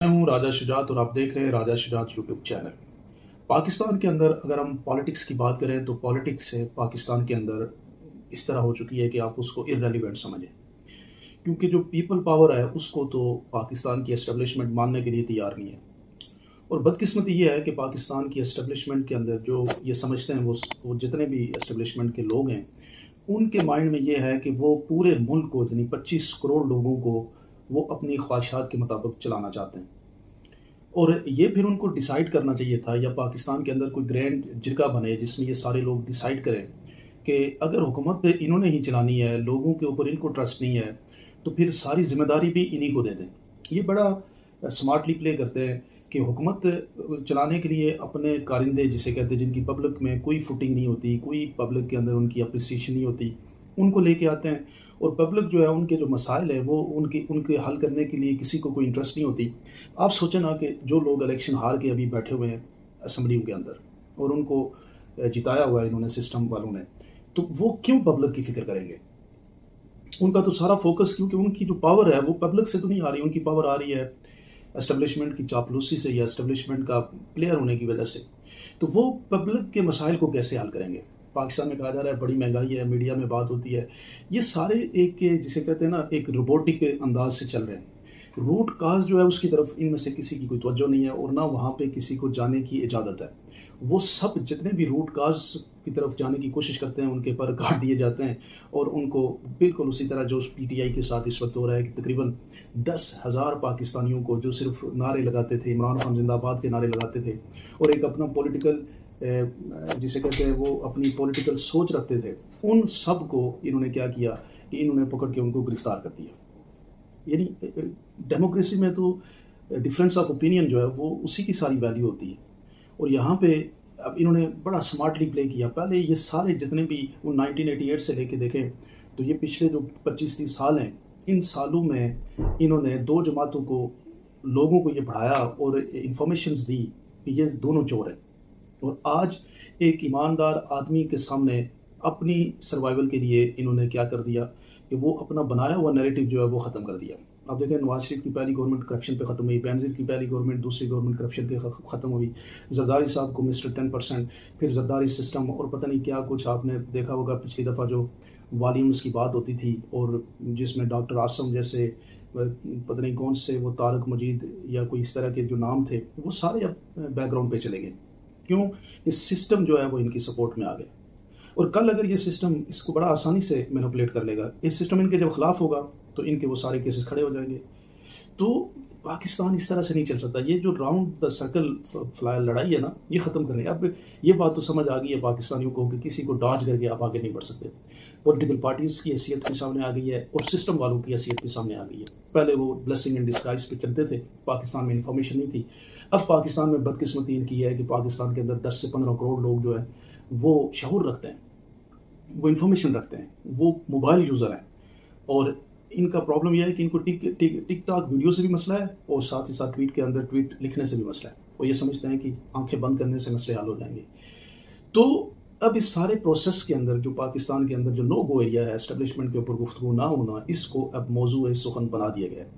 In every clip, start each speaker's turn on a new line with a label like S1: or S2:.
S1: میں ہوں راجہ شجاعت اور آپ دیکھ رہے ہیں راجہ شجاعت یوٹیوب چینل۔ پاکستان کے اندر اگر ہم پالیٹکس کی بات کریں تو پالیٹکس سے پاکستان کے اندر اس طرح ہو چکی ہے کہ آپ اس کو ارریلیونٹ سمجھیں، کیونکہ جو پیپل پاور ہے اس کو تو پاکستان کی اسٹیبلشمنٹ ماننے کے لیے تیار نہیں ہے۔ اور بدقسمتی یہ ہے کہ پاکستان کی اسٹیبلشمنٹ کے اندر جو یہ سمجھتے ہیں وہ جتنے بھی اسٹیبلشمنٹ کے لوگ ہیں ان کے مائنڈ میں یہ ہے کہ وہ پورے ملک کو یعنی 25 کروڑ لوگوں کو وہ اپنی خواہشات کے مطابق چلانا چاہتے ہیں۔ اور یہ پھر ان کو ڈیسائیڈ کرنا چاہیے تھا، یا پاکستان کے اندر کوئی گرینڈ جرگہ بنے جس میں یہ سارے لوگ ڈیسائیڈ کریں کہ اگر حکومت انہوں نے ہی چلانی ہے، لوگوں کے اوپر ان کو ٹرسٹ نہیں ہے، تو پھر ساری ذمہ داری بھی انہی کو دے دیں۔ یہ بڑا سمارٹلی پلے کرتے ہیں کہ حکومت چلانے کے لیے اپنے کارندے جسے کہتے ہیں جن کی پبلک میں کوئی فوٹنگ نہیں ہوتی، کوئی پبلک کے اندر ان کی اپریسیشن نہیں ہوتی، ان کو لے کے آتے ہیں، اور پبلک جو ہے ان کے جو مسائل ہیں وہ ان کے حل کرنے کے لیے کسی کو کوئی انٹرسٹ نہیں ہوتی۔ آپ سوچیں نا کہ جو لوگ الیکشن ہار کے ابھی بیٹھے ہوئے ہیں اسمبلیوں کے اندر اور ان کو جتایا ہوا ہے انہوں نے سسٹم والوں نے، تو وہ کیوں پبلک کی فکر کریں گے؟ ان کا تو سارا فوکس، کیونکہ ان کی جو پاور ہے وہ پبلک سے تو نہیں آ رہی، ان کی پاور آ رہی ہے اسٹیبلشمنٹ کی چاپلوسی سے یا اسٹیبلشمنٹ کا پلیئر ہونے کی وجہ سے۔ تو وہ پبلک کے مسائل کو کیسے حل کریں گے؟ پاکستان میں کہا جا رہا ہے بڑی مہنگائی ہے، میڈیا میں بات ہوتی ہے، یہ سارے ایک جسے کہتے ہیں نا ایک روبوٹک انداز سے چل رہے ہیں۔ روٹ کاز جو ہے اس کی طرف ان میں سے کسی کی کوئی توجہ نہیں ہے، اور نہ وہاں پہ کسی کو جانے کی اجازت ہے۔ وہ سب جتنے بھی روٹ کاز کی طرف جانے کی کوشش کرتے ہیں ان کے پر کاٹ دیے جاتے ہیں، اور ان کو بالکل اسی طرح جو پی ٹی آئی کے ساتھ اس وقت ہو رہا ہے کہ تقریباً 10,000 پاکستانیوں کو جو صرف نعرے لگاتے تھے، عمران خان زندہ باد کے نعرے لگاتے تھے، اور ایک اپنا پولیٹیکل جسے کہتے ہیں وہ اپنی پولیٹیکل سوچ رکھتے تھے، ان سب کو انہوں نے کیا کیا کہ انہوں نے پکڑ کے ان کو گرفتار کر دیا۔ یعنی ڈیموکریسی میں تو ڈفرینس آف اوپینین جو ہے وہ اسی کی ساری ویلیو ہوتی ہے، اور یہاں پہ اب انہوں نے بڑا سمارٹلی پلے کیا۔ پہلے یہ سارے جتنے بھی وہ 1988 سے لے کے دیکھیں تو یہ پچھلے جو 25-30 سال ہیں، ان سالوں میں انہوں نے دو جماعتوں کو لوگوں کو یہ پڑھایا اور انفارمیشنز دی کہ یہ دونوں چور ہیں، اور آج ایک ایماندار آدمی کے سامنے اپنی سروائیول کے لیے انہوں نے کیا کر دیا کہ وہ اپنا بنایا ہوا نیریٹو جو ہے وہ ختم کر دیا۔ آپ دیکھیں نواز شریف کی پہلی گورنمنٹ کرپشن پہ ختم ہوئی، بینظیر کی پہلی گورنمنٹ دوسری گورنمنٹ کرپشن پہ ختم ہوئی، زرداری صاحب کو مسٹر 10%، پھر زرداری سسٹم، اور پتہ نہیں کیا کچھ آپ نے دیکھا ہوگا پچھلی دفعہ جو والیومز کی بات ہوتی تھی، اور جس میں ڈاکٹر عاصم جیسے پتہ نہیں کون سے وہ طارق مجید یا کوئی اس طرح کے جو نام تھے وہ سارے اب بیک گراؤنڈ پہ چلے گئے۔ کیوں؟ اس سسٹم جو ہے وہ ان کی سپورٹ میں آ گئے، اور کل اگر یہ سسٹم اس کو بڑا آسانی سے مینوپولیٹ کر لے گا، یہ سسٹم ان کے جب خلاف ہوگا تو ان کے وہ سارے کیسز کھڑے ہو جائیں گے۔ تو پاکستان اس طرح سے نہیں چل سکتا۔ یہ جو راؤنڈ دا سرکل لڑائی ہے نا، یہ ختم کریں۔ اب یہ بات تو سمجھ آ گئی ہے پاکستانیوں کو کہ کسی کو ڈاج کر کے آپ آگے نہیں بڑھ سکتے۔ پولیٹیکل پارٹیز کی حیثیت بھی سامنے آ گئی ہے، اور سسٹم والوں کی حیثیت بھی سامنے آ گئی ہے۔ پہلے وہ بلیسنگ ان ڈسگائز پہ چلتے تھے، پاکستان میں انفارمیشن نہیں تھی۔ اب پاکستان میں بدقسمتی ان کی ہے کہ پاکستان کے اندر 10 سے 15 کروڑ لوگ جو ہے وہ شعور رکھتے ہیں، وہ انفارمیشن رکھتے ہیں، وہ موبائل یوزر ہیں، اور ان کا پرابلم یہ ہے کہ ان کو ٹک ٹاک ویڈیو سے بھی مسئلہ ہے، اور ساتھ ہی ساتھ ٹویٹ کے اندر ٹویٹ لکھنے سے بھی مسئلہ ہے، اور یہ سمجھتے ہیں کہ آنکھیں بند کرنے سے مسئلے حل ہو جائیں گے۔ تو اب اس سارے پروسیس کے اندر جو پاکستان کے اندر جو نو گو ایریا ہے، اسٹیبلشمنٹ کے اوپر گفتگو نہ ہونا، اس کو اب موضوع سخن بنا دیا گیا ہے،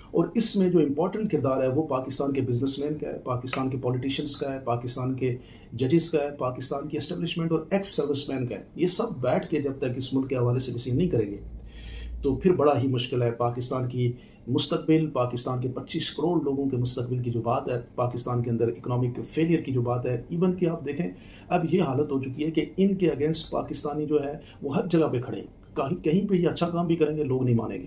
S1: اور اس میں جو امپورٹنٹ کردار ہے وہ پاکستان کے بزنس مین کا ہے، پاکستان کے پولیٹیشنز کا ہے، پاکستان کے ججز کا ہے، پاکستان کی اسٹیبلشمنٹ اور ایکس سروس مین کا ہے۔ یہ سب بیٹھ کے جب تک اس ملک کے حوالے سے ڈیسیژن نہیں کریں گے تو پھر بڑا ہی مشکل ہے۔ پاکستان کی مستقبل، پاکستان کے 25 کروڑ لوگوں کے مستقبل کی جو بات ہے، پاکستان کے اندر اکنامک فیلئر کی جو بات ہے، ایون کہ آپ دیکھیں اب یہ حالت ہو چکی ہے کہ ان کے اگینسٹ پاکستانی جو ہے وہ ہر جگہ پہ کھڑے ہیں، کہیں پہ یہ اچھا کام بھی کریں گے لوگ نہیں مانیں گے۔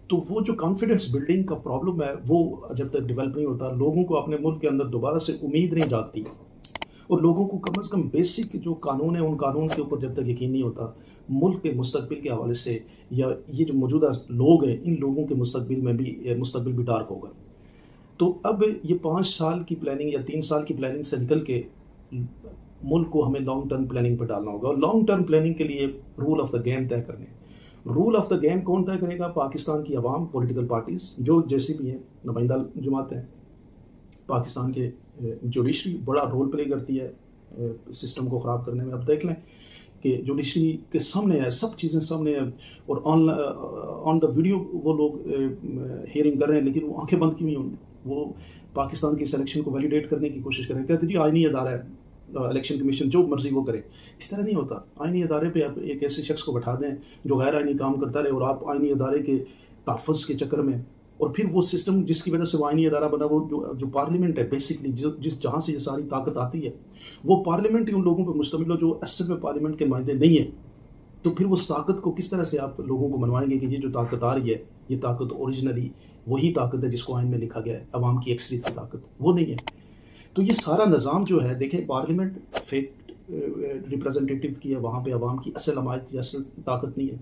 S1: تو وہ جو کانفیڈنس بلڈنگ کا پرابلم ہے وہ جب تک ڈیولپ نہیں ہوتا، لوگوں کو اپنے ملک کے اندر دوبارہ سے امید نہیں جاگتی، اور لوگوں کو کم از کم بیسک جو قانون ہے ان قانون کے اوپر جب تک یقین نہیں ہوتا، ملک کے مستقبل کے حوالے سے یا یہ جو موجودہ لوگ ہیں ان لوگوں کے مستقبل بھی ڈارک ہوگا۔ تو اب یہ 5 سال کی پلاننگ یا 3 سال کی پلاننگ سے نکل کے ملک کو ہمیں لانگ ٹرم پلاننگ پر ڈالنا ہوگا، اور لانگ ٹرم پلاننگ کے لیے رول آف دا گیم طے کرنے۔ رول آف دا گیم کون طے کرے گا؟ پاکستان کی عوام، پولیٹیکل پارٹیز جو جیسی بھی ہیں، نمائندہ جماعتیں، پاکستان کے جوڈیشری بڑا رول پلے کرتی ہے سسٹم کو خراب کرنے میں۔ اب دیکھ لیں کہ جوڈیشری کے سامنے ہے، سب چیزیں سامنے ہیں، اور آن دا ویڈیو وہ لوگ ہیئرنگ کر رہے ہیں، لیکن وہ آنکھیں بند کیوں نہیں ہیں؟ وہ پاکستان کی سلیکشن کو ویلیڈیٹ کرنے کی کوشش کریں، کہتے جی آئینی ادارہ ہے، الیکشن کمیشن جو مرضی وہ کرے. اس طرح نہیں ہوتا. آئینی ادارے پہ آپ ایک ایسے شخص کو بٹھا دیں جو غیر آئینی کام کرتا رہے، اور آپ آئینی ادارے کے تحفظ کے چکر میں، اور پھر وہ سسٹم جس کی وجہ سے وہ آئینی ادارہ بنا، وہ جو پارلیمنٹ ہے بیسکلی، جہاں سے یہ ساری طاقت آتی ہے، وہ پارلیمنٹ ہی ان لوگوں پہ مشتمل ہو جو اصل میں پارلیمنٹ کے نمائندے نہیں ہیں. تو پھر اس طاقت کو کس طرح سے آپ لوگوں کو منوائیں گے کہ یہ جو طاقت آ رہی ہے، یہ طاقت اوریجنلی وہی طاقت ہے جس کو آئین میں لکھا گیا ہے، عوام کی اکثریت کی طاقت وہ نہیں ہے. تو یہ سارا نظام جو ہے، دیکھیں پارلیمنٹ فیک ریپرزنٹیٹیو کی ہے، وہاں پہ عوام کی اصل حمایت یا اصل طاقت نہیں ہے.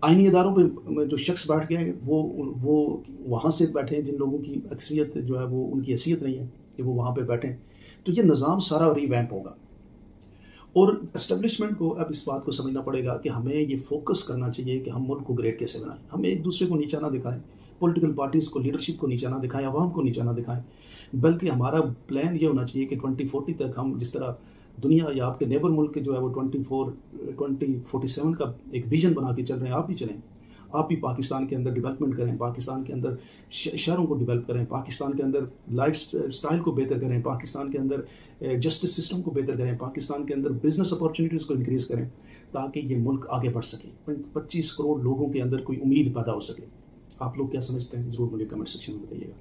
S1: آئینی اداروں پہ جو شخص بیٹھ گئے ہیں وہ وہاں سے بیٹھے ہیں جن لوگوں کی اکثریت جو ہے وہ ان کی حیثیت نہیں ہے کہ وہ وہاں پہ بیٹھیں. تو یہ نظام سارا ریویمپ ہوگا، اور اسٹیبلشمنٹ کو اب اس بات کو سمجھنا پڑے گا کہ ہمیں یہ فوکس کرنا چاہیے کہ ہم ملک کو گریٹ کیسے بنائیں. ہم ایک دوسرے کو نیچا نہ دکھائیں، پولیٹیکل پارٹیز کو، لیڈرشپ کو نیچا نہ دکھائیں، عوام کو نیچا نہ دکھائیں، بلکہ ہمارا پلان یہ ہونا چاہیے کہ 2040 تک ہم جس طرح دنیا یا آپ کے نیبر ملک کے جو ہے وہ 2047 کا ایک ویژن بنا کے چل رہے ہیں، آپ بھی چلیں. آپ بھی پاکستان کے اندر ڈیولپمنٹ کریں، پاکستان کے اندر شہروں کو ڈیولپ کریں، پاکستان کے اندر لائف سٹائل کو بہتر کریں، پاکستان کے اندر جسٹس سسٹم کو بہتر کریں، پاکستان کے اندر بزنس اپارچونیٹیز کو انکریز کریں، تاکہ یہ ملک آگے بڑھ سکے، 25 کروڑ لوگوں کے اندر کوئی امید پیدا ہو سکے. آپ لوگ کیا سمجھتے ہیں؟ ضرور مجھے کمنٹ سیکشن میں بتائیے گا.